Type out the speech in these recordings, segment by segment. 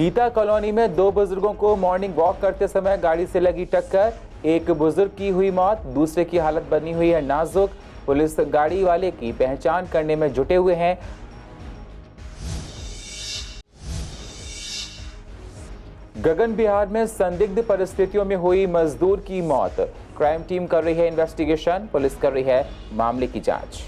Gita colony में दो बुजुर्गों को मॉर्निंग वॉक करते समय गाड़ी से लगी टक्कर। एक बुजुर्ग की हुई मौत, दूसरे की हालत बनी हुई है नाजुक। पुलिस गाड़ी वाले की पहचान करने में जुटे हुए हैं। गगन बिहार में संदिग्ध परिस्थितियों में हुई मजदूर की मौत। क्राइम टीम कर रही है इन्वेस्टिगेशन, पुलिस कर रही है मामले की जांच।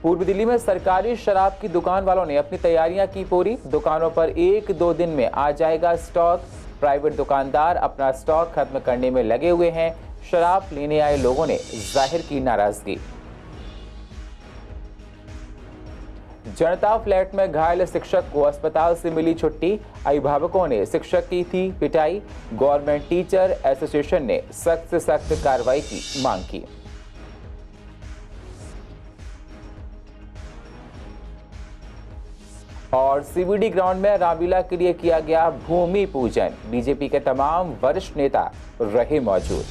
पूर्व दिल्ली में सरकारी शराब की दुकान वालों ने अपनी तैयारियां की पूरी। दुकानों पर 1-2 दिन में आ जाएगा स्टॉक। प्राइवेट दुकानदार अपना स्टॉक खत्म करने में लगे हुए हैं। शराब लेने आए लोगों ने जाहिर की नाराजगी। जनता फ्लैट में घायल शिक्षक को अस्पताल से मिली छुट्टी। अभिभावकों ने शिक्षक की थी पिटाई। गवर्नमेंट टीचर एसोसिएशन ने सख्त से सख्त कार्रवाई की मांग की। और सीबीडी ग्राउंड में रामलीला के लिए किया गया भूमि पूजन। बीजेपी के तमाम वरिष्ठ नेता रहे मौजूद।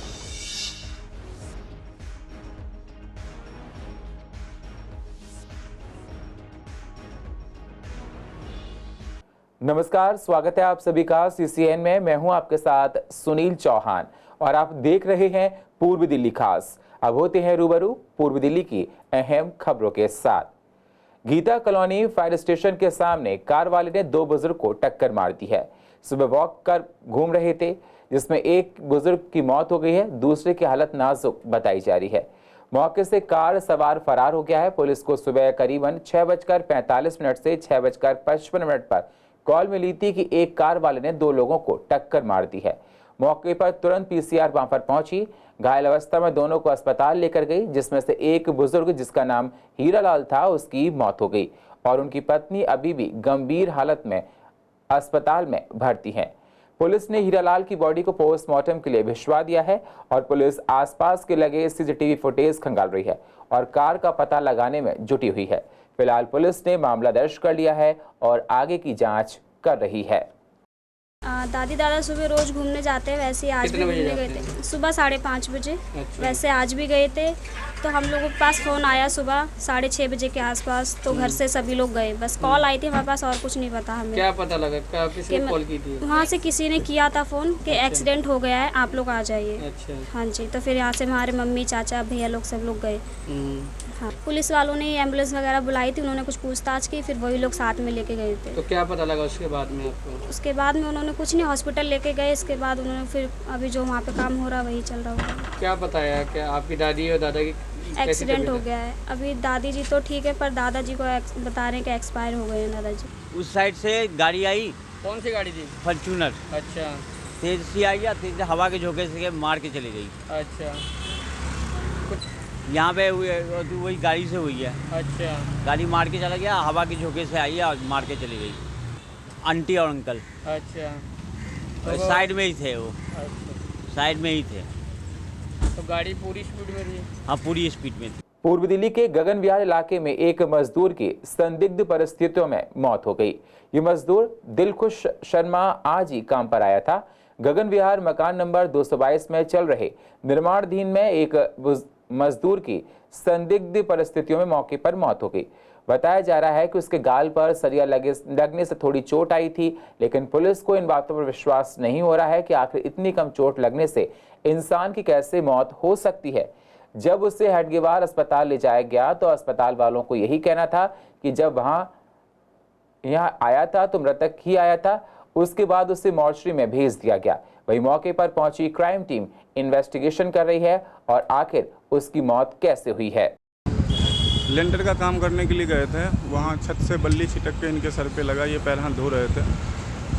नमस्कार, स्वागत है आप सभी का सीसीएन में। मैं हूं आपके साथ सुनील चौहान और आप देख रहे हैं पूर्व दिल्ली खास। अब होते हैं रूबरू पूर्व दिल्ली की अहम खबरों के साथ। गीता कॉलोनी फायर स्टेशन के सामने कार वाले ने दो बुजुर्ग को टक्कर मार दी है। सुबह वॉक कर घूम रहे थे, जिसमें एक बुजुर्ग की मौत हो गई है, दूसरे की हालत नाजुक बताई जा रही है। मौके से कार सवार फरार हो गया है। पुलिस को सुबह करीबन 6:45 से 6:55 पर कॉल मिली थी कि एक कार वाले ने दो लोगों को टक्कर मार दी है। मौके पर तुरंत पीसीआर वहां पर पहुंची। घायल अवस्था में दोनों को अस्पताल लेकर गई, जिसमें से एक बुजुर्ग जिसका नाम हीरालाल था उसकी मौत हो गई और उनकी पत्नी अभी भी गंभीर हालत में अस्पताल में भर्ती है। पुलिस ने हीरालाल की बॉडी को पोस्टमार्टम के लिए भिजवा दिया है और पुलिस आसपास के लगे सीसीटीवी फुटेज खंगाल रही है और कार का पता लगाने में जुटी हुई है। फिलहाल पुलिस ने मामला दर्ज कर लिया है और आगे की जांच कर रही है। दादी दादा सुबह रोज घूमने जाते हैं, वैसे ही आज भी घूमने गए थे। सुबह 5:30 बजे। अच्छा। वैसे आज भी गए थे तो हम लोगों के पास फ़ोन आया सुबह 6:30 बजे के आसपास, तो घर से सभी लोग गए। बस कॉल आई थी हमारे पास, और कुछ नहीं पता हमें। क्या पता लगा, किसने कॉल की थी? वहाँ से किसी ने किया था फ़ोन कि एक्सीडेंट हो गया है, आप लोग आ जाइए। अच्छा। हाँ जी, तो फिर यहाँ से हमारे मम्मी चाचा भैया लोग सब लोग गए। हाँ, पुलिस वालों ने एम्बुलेंस वगैरह बुलाई थी, उन्होंने कुछ पूछताछ की, फिर वही लोग साथ में लेके गए थे। तो क्या पता लगा उसके बाद में आपको? उसके बाद में उन्होंने कुछ नहीं, हॉस्पिटल लेके गए। इसके बाद उन्होंने फिर अभी जो वहाँ पे काम हो रहा वही चल रहा होगा। क्या बताया क्या आपकी दादी और दादा की एक्सीडेंट हो गया है? अभी दादी जी तो ठीक है, पर दादाजी को बता रहे हैं कि एक्सपायर हो गए हैं दादाजी। उस साइड से गाड़ी आई। कौन सी गाड़ी थी? फॉर्च्यूनर। अच्छा। तेज सी आई या तेज हवा के झोंके से मार के चली गई। अच्छा। यहाँ पे वही गाड़ी से हुई है। अच्छा। गाड़ी मार के चला गया, हवा के झोंके से आई और मार के चली गई। आंटी और अंकल। अच्छा। तो साइड में ही थे वो। अच्छा। साइड में ही थे। तो गाड़ी पूरी स्पीड में थी? हाँ, पूरी स्पीड में थी। पूर्व दिल्ली के गगन बिहार इलाके में एक मजदूर की संदिग्ध परिस्थितियों में मौत हो गई। ये मजदूर दिलखुश शर्मा आज ही काम पर आया था। गगन बिहार मकान नंबर 222 में चल रहे निर्माणाधीन में एक मजदूर की संदिग्ध परिस्थितियों में मौके पर मौत हो गई। बताया जा रहा है कि उसके गाल पर सरिया लगने से थोड़ी चोट आई थी, लेकिन पुलिस को इन बातों पर विश्वास नहीं हो रहा है कि आखिर इतनी कम चोट लगने से इंसान की कैसे मौत हो सकती है। जब उसे हेडगेवार अस्पताल ले जाया गया तो अस्पताल वालों को यही कहना था कि जब यहाँ आया था तो मृतक ही आया था, उसके बाद उसे मॉर्चरी में भेज दिया गया। वही मौके पर पहुंची क्राइम टीम इन्वेस्टिगेशन कर रही है और आखिर उसकी मौत कैसे हुई है। लेंटर का काम करने के लिए गए थे, वहाँ छत से बल्ली छिटक के इनके सर पे लगा। ये पैर हाथ धो रहे थे,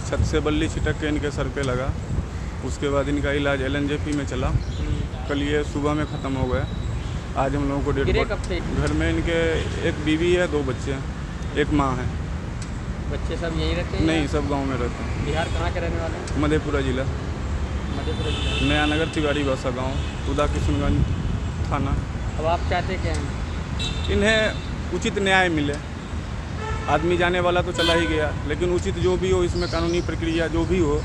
छत से बल्ली छिटक के इनके सर पे लगा। उसके बाद इनका इलाज LNJP में चला। कल ये सुबह में ख़त्म हो गया। आज हम लोगों को घर में इनके एक बीवी है, 2 बच्चे हैं, एक माँ है। बच्चे सब यहीं रहते हैं? नहीं, सब गांव में रहते हैं। बिहार कहाँ के रहने वाले हैं? मधेपुरा जिला। मधेपुरा जिला। नया नगर तिवारी बासा गाँव, उदा किशनगंज थाना। अब आप चाहते क्या हैं? इन्हें उचित न्याय मिले। आदमी जाने वाला तो चला ही गया, लेकिन उचित जो भी हो, इसमें कानूनी प्रक्रिया जो भी हो,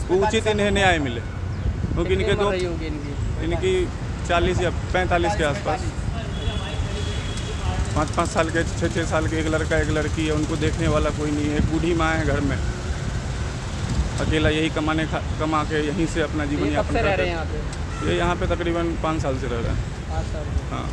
वो उचित इन्हें न्याय मिले। क्योंकि इनके तो इनकी 40 या 45 के आसपास। 5-5 साल के 6-6 साल के एक लड़का एक लड़की है, उनको देखने वाला कोई नहीं है। एक बूढ़ी माँ है घर में, अकेला यही कमा के यहीं से अपना जीवन यापन रह रहे करते हैं यहाँ पे? ये यहाँ पे तकरीबन 5 साल से रह रहे हैं। 5 साल से। हाँ,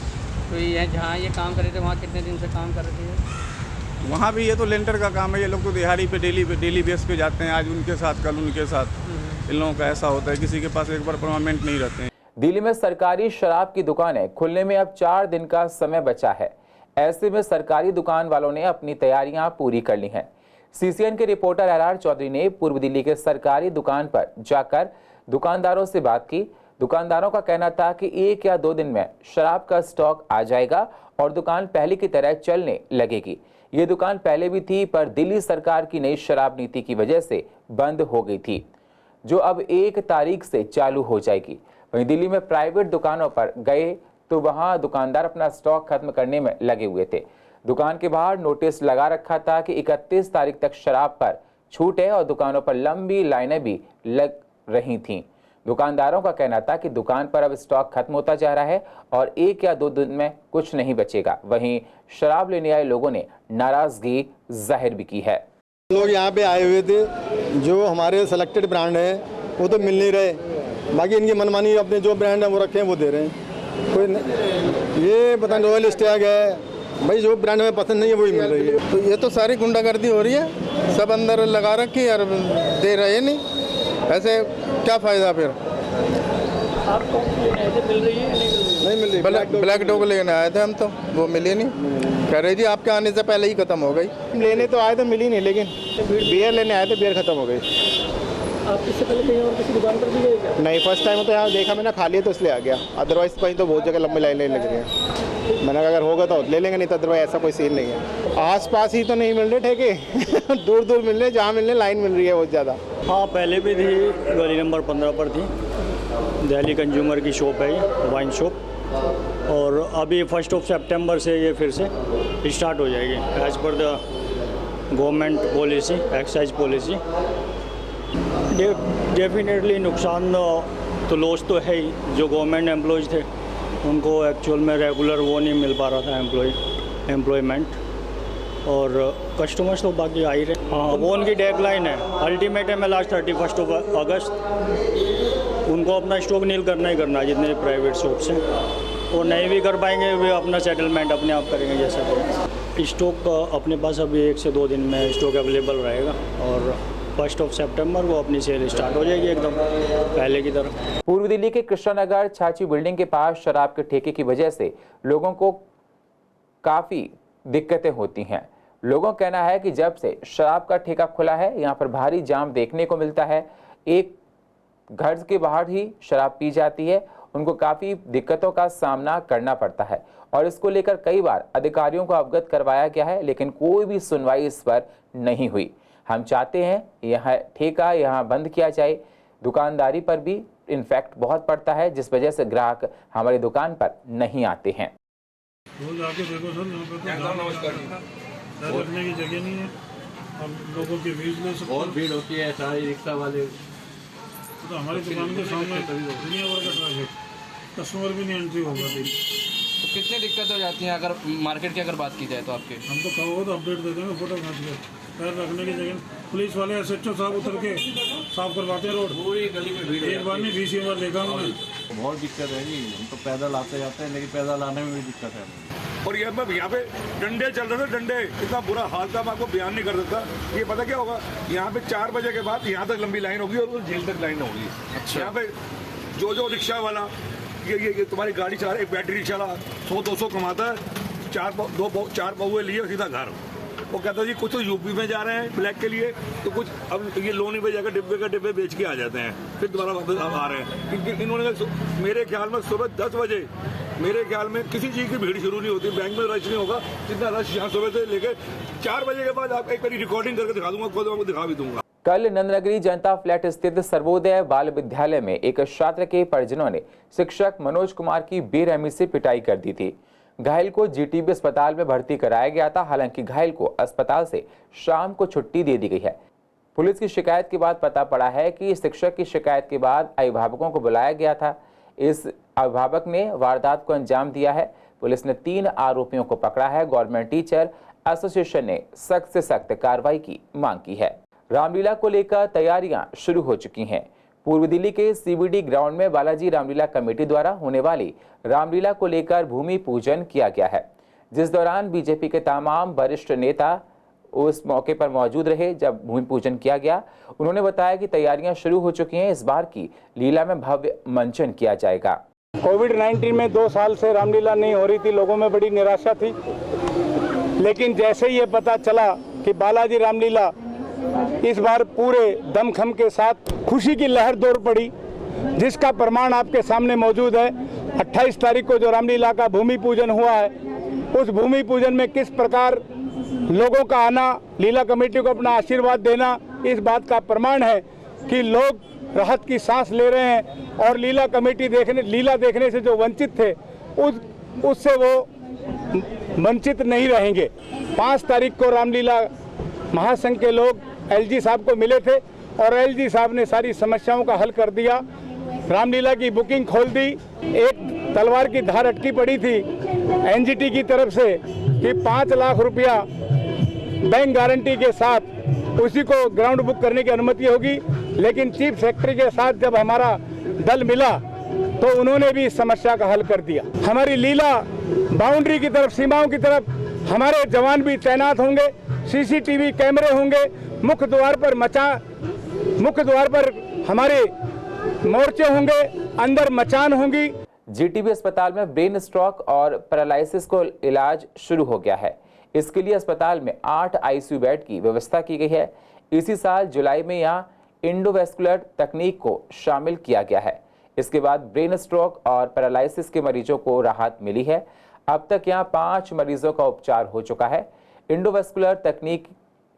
तो ये जहाँ ये काम कर रहे थे वहाँ कितने दिन से काम कर रहे थे? वहाँ भी ये तो लेंटर का काम है। ये लोग तो दिहाड़ी पे डेली बेस पे जाते हैं, आज उनके साथ कल उनके साथ। इन लोगों का ऐसा होता है, किसी के पास एक बार परमानेंट नहीं रहते हैं। दिल्ली में सरकारी शराब की दुकानें खुलने में अब 4 दिन का समय बचा है। ऐसे में सरकारी दुकान वालों ने अपनी तैयारियां पूरी कर ली हैं। सीसीएन के रिपोर्टर आर चौधरी ने पूर्व दिल्ली के सरकारी दुकान पर जाकर दुकानदारों से बात की। दुकानदारों का कहना था कि 1 या 2 दिन में शराब का स्टॉक आ जाएगा और दुकान पहले की तरह चलने लगेगी। ये दुकान पहले भी थी, पर दिल्ली सरकार की नई शराब नीति की वजह से बंद हो गई थी, जो अब 1 तारीख से चालू हो जाएगी। वहीं दिल्ली में प्राइवेट दुकानों पर गए तो वहां दुकानदार अपना स्टॉक खत्म करने में लगे हुए थे। दुकान के बाहर नोटिस लगा रखा था कि 31 तारीख तक शराब पर छूट है और दुकानों पर लंबी लाइनें भी लग रही थीं। दुकानदारों का कहना था कि दुकान पर अब स्टॉक खत्म होता जा रहा है और 1 या 2 दिन में कुछ नहीं बचेगा। वहीं शराब लेने आए लोगों ने नाराजगी जाहिर भी की है। लोग यहाँ पे आए हुए थे, जो हमारे सेलेक्टेड ब्रांड है वो तो मिल नहीं रहे, बाकी इनकी मनमानी अपने जो ब्रांड है वो रखे हैं वो दे रहे हैं। कोई नहीं, ये पता नहीं रॉयल स्टैग है भाई, जो ब्रांड में पसंद नहीं है वही मिल रही है। तो ये तो सारी गुंडागर्दी हो रही है, सब अंदर लगा रखी और दे रहे नहीं, ऐसे क्या फ़ायदा फिर? आपको मिल रही है नहीं मिल रही। ब्लैक डॉग लेने आए थे हम, तो वो मिली नहीं। कह रही थी आपके आने से पहले ही ख़त्म हो गई। लेने तो आए थे, मिली नहीं, लेकिन बियर लेने आए थे, बियर खत्म हो गई। आप इससे पहले कहीं और किसी दुकान पर भी गए क्या? नहीं, फर्स्ट टाइम तो यहाँ देखा मैंने, खाली है तो इसलिए आ गया। अदरवाइज कहीं तो बहुत जगह लंबी लाइन लग रही है। मैंने कहा अगर होगा तो ले लेंगे, नहीं तो अदरवाइज ऐसा कोई सीन नहीं है। आस पास ही तो नहीं मिल रहे ठेके दूर दूर मिल रहे, जहाँ मिल रहे लाइन मिल रही है बहुत ज़्यादा। हाँ, पहले भी थी, गली नंबर 15 पर थी। दिल्ली कंज्यूमर की शॉप है ये, वाइन शॉप। और अभी 1 सितंबर से ये फिर से स्टार्ट हो जाएगी as per the government policy, excise policy. Definitely नुकसान तो लॉस तो है ही। जो गवर्नमेंट एम्प्लॉयज़ थे उनको एक्चुअल में रेगुलर वो नहीं मिल पा रहा था एम्प्लॉयमेंट, और कस्टमर्स तो बाकी आ ही रहे। हाँ, वो उनकी डेडलाइन है, अल्टीमेटम है लास्ट 31 अगस्त। उनको अपना स्टॉक नील करना ही करना है, जितने प्राइवेट शॉप्स हैं। वो नहीं भी कर पाएंगे, वे अपना सेटलमेंट अपने आप करेंगे जैसा करेंगे। स्टॉक अपने पास अभी 1 से 2 दिन में स्टॉक अवेलेबल रहेगा और 1 सितंबर को अपनी सेल स्टार्ट हो जाएगी एकदम पहले की तरह। पूर्व दिल्ली के कृष्णानगर छाची बिल्डिंग के पास शराब के ठेके की वजह से लोगों को काफ़ी दिक्कतें होती हैं। लोगों का कहना है कि जब से शराब का ठेका खुला है, यहाँ पर भारी जाम देखने को मिलता है। एक घर के बाहर ही शराब पी जाती है, उनको काफ़ी दिक्कतों का सामना करना पड़ता है और इसको लेकर कई बार अधिकारियों को अवगत करवाया गया है, लेकिन कोई भी सुनवाई इस पर नहीं हुई। हम चाहते हैं यह ठेका यहाँ बंद किया जाए। दुकानदारी पर भी इन्फेक्ट बहुत पड़ता है, जिस वजह से ग्राहक हमारी दुकान पर नहीं आते हैं। रोज आके देखो सर, यहाँ पे तो रखने की जगह नहीं है। हम लोगों के बीच में बहुत भीड़ होती है, सारे रिक्शा वाले तो हमारी दुकान के सामने दुनिया भर का ट्रैफिक, कस्टमर भी नहीं एंट्री होगा। तो कितनी दिक्कत हो जाती है अगर मार्केट की अगर बात की जाए तो आपके? हम तो कहो तो अपडेट दे देंगे, फोटो खींच के। पैर रखने की जगह पुलिस वाले एसएचओ साहब उतर के साफ करवाते हैं रोड। पूरी गली में भीड़, एक बार नहीं 20 बार देखा हमने। बहुत दिक्कत है जी, हम तो पैदल आते जाते हैं, लेकिन पैदल आने में भी दिक्कत है। और ये मैं यहाँ पे डंडे चल रहे थे, डंडे इतना बुरा हाल था, मैं आपको बयान नहीं कर सकता। ये पता क्या होगा, यहाँ पे 4 बजे के बाद यहाँ तक लंबी लाइन होगी और जेल तक लाइन होगी। अच्छा। यहाँ पे जो रिक्शा वाला ये तुम्हारी गाड़ी चला, एक बैटरी रिक्शा वाला 100-200 कमाता है, 4 बहुए लिए सीधा घर। वो कहता है जी कुछ तो यूपी में जा रहे हैं ब्लैक के लिए, तो कुछ अब ये लोनी पे जाकर डिब्बे बेच के आ जाते हैं, फिर दोबारा वापस आ रहे हैं। क्योंकि इन्होंने मेरे ख्याल में सुबह 10 बजे मेरे ख्याल में किसी चीज़ की भीड़ शुरू नहीं होती, बैंक में रश नहीं होगा जितना रश यहाँ सुबह से लेकर 4 बजे के बाद। आप एक बार रिकॉर्डिंग करके दिखा दूंगा, खुद आपको दिखा भी दूंगा। कल नंदनगरी जनता फ्लैट स्थित सर्वोदय बाल विद्यालय में एक छात्र के परिजनों ने शिक्षक मनोज कुमार की बेरहमी से पिटाई कर दी थी। घायल को जीटीबी अस्पताल में भर्ती कराया गया था। हालांकि घायल को अस्पताल से शाम को छुट्टी दे दी गई है। पुलिस की शिकायत के बाद पता पड़ा है कि शिक्षक की शिकायत के बाद अभिभावकों को बुलाया गया था। इस अभिभावक ने वारदात को अंजाम दिया है। पुलिस ने 3 आरोपियों को पकड़ा है। गवर्नमेंट टीचर एसोसिएशन ने सख्त से सख्त कार्रवाई की मांग की है। रामलीला को लेकर तैयारियां शुरू हो चुकी हैं। पूर्व दिल्ली के CBD ग्राउंड में बालाजी रामलीला कमेटी द्वारा होने वाली रामलीला को लेकर भूमि पूजन किया गया है, जिस दौरान बीजेपी के तमाम वरिष्ठ नेता उस मौके पर मौजूद रहे। जब भूमि पूजन किया गया, उन्होंने बताया कि तैयारियां शुरू हो चुकी हैं। इस बार की लीला में भव्य मंचन किया जाएगा। कोविड-19 में 2 साल से रामलीला नहीं हो रही थी, लोगों में बड़ी निराशा थी, लेकिन जैसे ही ये पता चला कि बालाजी रामलीला इस बार पूरे दमखम के साथ खुशी की लहर दौड़ पड़ी, जिसका प्रमाण आपके सामने मौजूद है। 28 तारीख को जो रामलीला का भूमि पूजन हुआ है, उस भूमि पूजन में किस प्रकार लोगों का आना, लीला कमेटी को अपना आशीर्वाद देना, इस बात का प्रमाण है कि लोग राहत की सांस ले रहे हैं और लीला देखने से जो वंचित थे उससे वो वंचित नहीं रहेंगे। 5 तारीख को रामलीला महासंघ के लोग LG साहब को मिले थे और LG साहब ने सारी समस्याओं का हल कर दिया। रामलीला की बुकिंग खोल दी। एक तलवार की धार अटकी पड़ी थी NGT की तरफ से कि 5 लाख रुपया बैंक गारंटी के साथ उसी को ग्राउंड बुक करने की अनुमति होगी, लेकिन चीफ सेक्रेटरी के साथ जब हमारा दल मिला तो उन्होंने भी इस समस्या का हल कर दिया। हमारी लीला बाउंड्री की तरफ, सीमाओं की तरफ हमारे जवान भी तैनात होंगे, CCTV कैमरे होंगे, मुख्य द्वार पर हमारे मोर्चे होंगे, अंदर मचान होंगी। GTB अस्पताल में ब्रेन स्ट्रोक और पैरालिसिस को इलाज शुरू हो गया है। इसके लिए अस्पताल में 8 ICU बेड की व्यवस्था की गई है। इसी साल जुलाई में यहां एंडोवेस्कुलर तकनीक को शामिल किया गया है। इसके बाद ब्रेन स्ट्रोक और पैरालिसिस के मरीजों को राहत मिली है। अब तक यहां 5 मरीजों का उपचार हो चुका है। एंडोवेस्कुलर तकनीक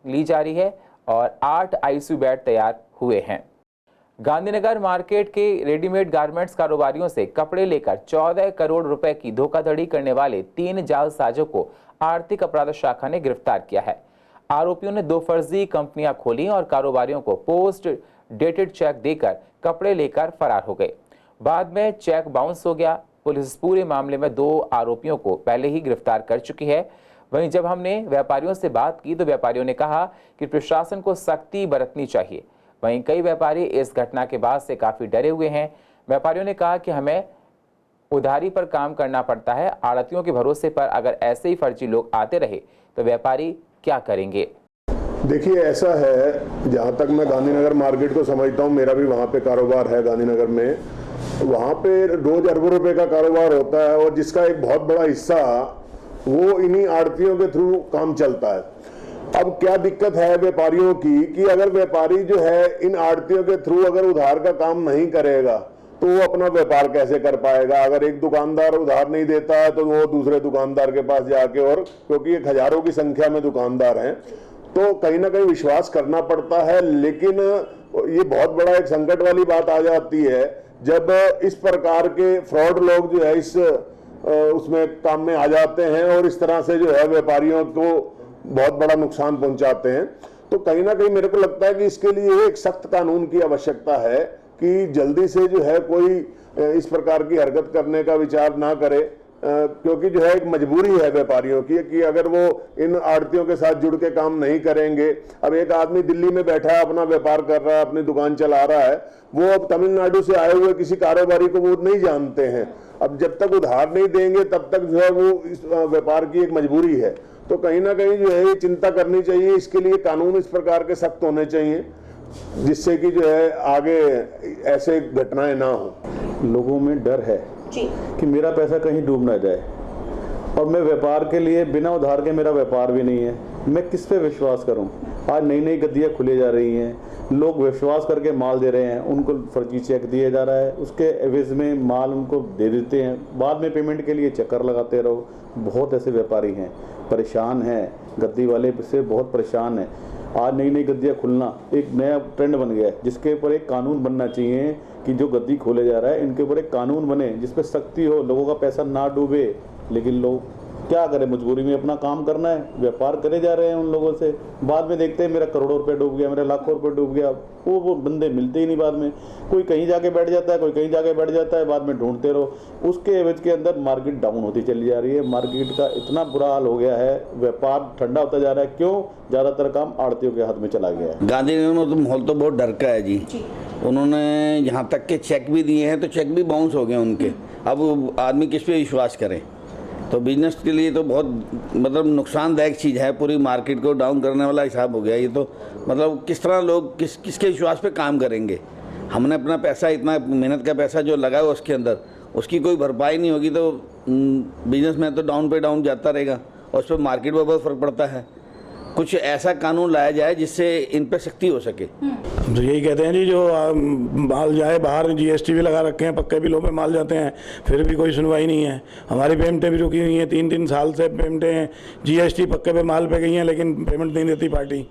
ली जा रही है और 8 ICU बेड तैयार हुए हैं। गांधीनगर मार्केट के रेडीमेड गारमेंट्स कारोबारियों से कपड़े लेकर 14 करोड़ रुपए की धोखाधड़ी करने वाले 3 जालसाजों को आर्थिक अपराध शाखा ने गिरफ्तार किया है। आरोपियों ने 2 फर्जी कंपनियां खोली और कारोबारियों को पोस्ट डेटेड चेक देकर कपड़े लेकर फरार हो गए। बाद में चेक बाउंस हो गया। पुलिस इस पूरे मामले में 2 आरोपियों को पहले ही गिरफ्तार कर चुकी है। वहीं जब हमने व्यापारियों से बात की तो व्यापारियों ने कहा कि प्रशासन को सख्ती बरतनी चाहिए। वहीं कई व्यापारी इस घटना के बाद से काफी डरे हुए हैं। व्यापारियों ने कहा कि हमें उधारी पर काम करना पड़ता है। आड़तियों के भरोसे पर अगर ऐसे ही फर्जी लोग आते रहे तो व्यापारी क्या करेंगे? देखिए, ऐसा है, जहाँ तक मैं गांधीनगर मार्केट को समझता हूँ, मेरा भी वहाँ पे कारोबार है गांधीनगर में। वहाँ पे रोज अरबों रुपए का कारोबार होता है और जिसका एक बहुत बड़ा हिस्सा वो इन्हीं आड़तियों के थ्रू काम चलता है। अब क्या दिक्कत है व्यापारियों की कि अगर व्यापारी जो है इन आड़तियों के थ्रू अगर उधार का काम नहीं करेगा तो वो अपना व्यापार कैसे कर पाएगा। अगर एक दुकानदार उधार नहीं देता है तो वो दूसरे दुकानदार के पास जाके, और क्योंकि एक हजारों की संख्या में दुकानदार हैं तो कहीं ना कहीं विश्वास करना पड़ता है। लेकिन ये बहुत बड़ा एक संकट वाली बात आ जाती है जब इस प्रकार के फ्रॉड लोग जो है इस उसमें काम में आ जाते हैं और इस तरह से जो है व्यापारियों को बहुत बड़ा नुकसान पहुंचाते हैं। तो कहीं ना कहीं मेरे को लगता है कि इसके लिए एक सख्त कानून की आवश्यकता है कि जल्दी से जो है कोई इस प्रकार की हरकत करने का विचार ना करे, क्योंकि जो है एक मजबूरी है व्यापारियों की कि अगर वो इन आड़तियों के साथ जुड़ के काम नहीं करेंगे। अब एक आदमी दिल्ली में बैठा है, अपना व्यापार कर रहा है, अपनी दुकान चला रहा है, वो अब तमिलनाडु से आए हुए किसी कारोबारी को वो नहीं जानते हैं। अब जब तक उधार नहीं देंगे तब तक जो है वो इस व्यापार की एक मजबूरी है। तो कहीं ना कहीं जो है ये चिंता करनी चाहिए। इसके लिए कानून इस प्रकार के सख्त होने चाहिए जिससे कि जो है आगे ऐसे घटनाएं ना हो। लोगों में डर है कि मेरा पैसा कहीं डूब ना जाए और मैं व्यापार के लिए बिना उधार के मेरा व्यापार भी नहीं है, मैं किस पे विश्वास करूं। आज नई नई गद्दियाँ खुले जा रही हैं, लोग विश्वास करके माल दे रहे हैं, उनको फर्जी चेक दिया जा रहा है, उसके एवज में माल उनको दे देते हैं, बाद में पेमेंट के लिए चक्कर लगाते रहो। बहुत ऐसे व्यापारी हैं, परेशान हैं, गद्दी वाले से बहुत परेशान हैं। आज नई नई गद्दियाँ खुलना एक नया ट्रेंड बन गया है जिसके ऊपर एक कानून बनना चाहिए कि जो गद्दी खोले जा रहा है इनके ऊपर एक कानून बने जिस पर सख्ती हो, लोगों का पैसा ना डूबे, लेकिन लोग क्या करें, मजबूरी में अपना काम करना है, व्यापार करे जा रहे हैं उन लोगों से। बाद में देखते हैं मेरा करोड़ों रुपए डूब गया, मेरा लाखों रुपए डूब गया, वो बंदे मिलते ही नहीं। बाद में कोई कहीं जाके बैठ जाता है, कोई कहीं जाके बैठ जाता है, बाद में ढूंढते रहो। उसके एवज के अंदर मार्केट डाउन होती चली जा रही है। मार्केट का इतना बुरा हाल हो गया है, व्यापार ठंडा होता जा रहा है। क्यों? ज़्यादातर काम आड़तियों के हाथ में चला गया है। गांधीनगर में तो माहौल तो बहुत डर का है जी। उन्होंने यहाँ तक के चेक भी दिए हैं तो चेक भी बाउंस हो गए उनके। अब आदमी किस पे विश्वास करे? तो बिजनेस के लिए तो बहुत मतलब नुकसानदायक चीज़ है। पूरी मार्केट को डाउन करने वाला हिसाब हो गया ये तो। मतलब किस तरह लोग किसके विश्वास पे काम करेंगे? हमने अपना पैसा, इतना मेहनत का पैसा जो लगा हुआ उसके अंदर, उसकी कोई भरपाई नहीं होगी तो बिजनेस में तो डाउन पे डाउन जाता रहेगा और उस पर मार्केट पर बहुत फ़र्क पड़ता है। कुछ ऐसा कानून लाया जाए जिससे इन पर सख्ती हो सके। हम तो यही कहते हैं जी, जो माल जाए बाहर, जीएसटी भी लगा रखे हैं, पक्के बिलों पे माल जाते हैं, फिर भी कोई सुनवाई नहीं है। हमारी पेमेंटें भी रुकी हुई हैं, 3-3 साल से पेमेंटें जीएसटी पक्के पे माल पे गई हैं, लेकिन पेमेंट नहीं देती पार्टी।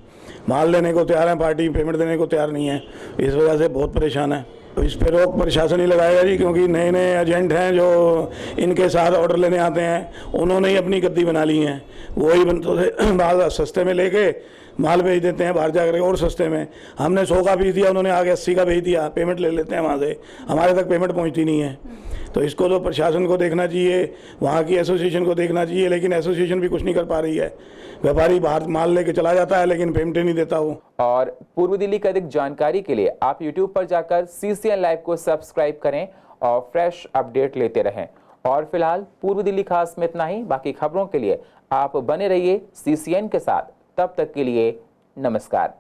माल लेने को तैयार है पार्टी, पेमेंट देने को तैयार नहीं है। इस वजह से बहुत परेशान है। तो इस पर रोक प्रशासन ही लगाएगा जी, क्योंकि नए नए एजेंट हैं जो इनके साथ ऑर्डर लेने आते हैं, उन्होंने ही अपनी गद्दी बना ली है। वही बनतों से माल सस्ते में लेके माल भेज देते हैं बाहर जाकर और सस्ते में। हमने 100 का भेज दिया, उन्होंने आगे 80 का भेज दिया, पेमेंट ले लेते हैं वहाँ से, हमारे तक पेमेंट पहुँचती नहीं है। तो इसको तो प्रशासन को देखना चाहिए, वहाँ की एसोसिएशन को देखना चाहिए, लेकिन एसोसिएशन भी कुछ नहीं कर पा रही है। व्यापारी बाहर माल लेके चला जाता है लेकिन पेमेंट नहीं देता वो। और पूर्व दिल्ली की अधिक जानकारी के लिए आप YouTube पर जाकर CCN लाइव को सब्सक्राइब करें और फ्रेश अपडेट लेते रहें। और फिलहाल पूर्व दिल्ली खास में इतना ही। बाकी खबरों के लिए आप बने रहिए CCN के साथ। तब तक के लिए नमस्कार।